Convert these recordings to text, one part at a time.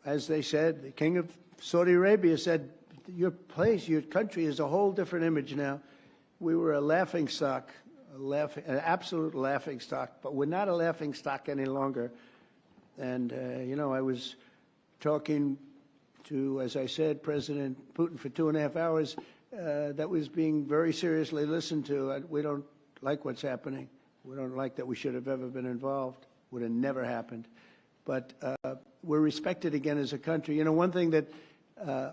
as they said, the king of Saudi Arabia said, your place, your country is a whole different image now. We were a laughing stock, an absolute laughing stock, but we're not a laughing stock any longer. And, you know, I was talking to, as I said, President Putin for 2.5 hours. That was being very seriously listened to. We don't like what's happening. We don't like that we should have ever been involved. Would have never happened. But we're respected again as a country. You know, one thing that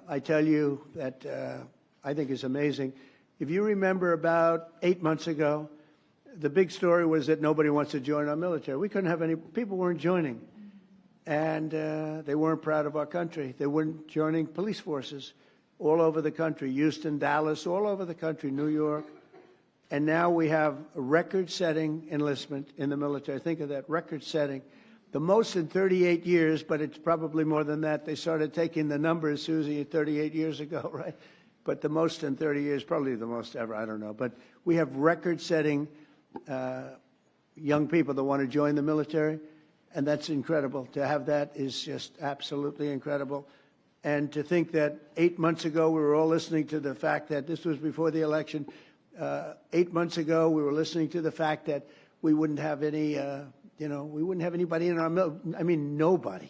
I tell you that I think is amazing, if you remember about 8 months ago, the big story was that nobody wants to join our military. We couldn't have any, people weren't joining. And they weren't proud of our country. They weren't joining police forces all over the country, Houston, Dallas, all over the country, New York. And now we have a record-setting enlistment in the military. Think of that, record-setting. The most in 38 years, but it's probably more than that. They started taking the numbers, Susie, 38 years ago, right? But the most in 30 years, probably the most ever, I don't know. But we have record-setting young people that want to join the military, and that's incredible. To have that is just absolutely incredible. And to think that 8 months ago we were all listening to the fact that this was before the election. 8 months ago we were listening to the fact that we wouldn't have any, you know, we wouldn't have anybody in our military. I mean, nobody.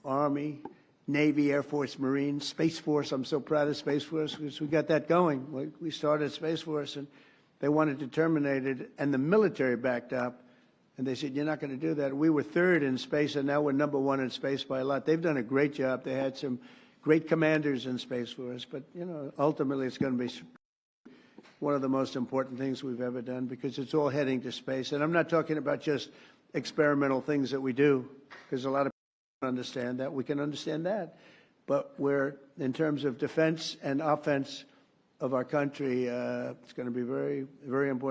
Army, Navy, Air Force, Marines, Space Force. I'm so proud of Space Force because we got that going. We started Space Force and they wanted to terminate it, and the military backed up. And they said, you're not going to do that. We were third in space, and now we're #1 in space by a lot. They've done a great job. They had some great commanders in Space Force. But, you know, ultimately it's going to be one of the most important things we've ever done because it's all heading to space. And I'm not talking about just experimental things that we do, because a lot of people don't understand that. We can understand that. But we're, in terms of defense and offense of our country, it's going to be very, very important.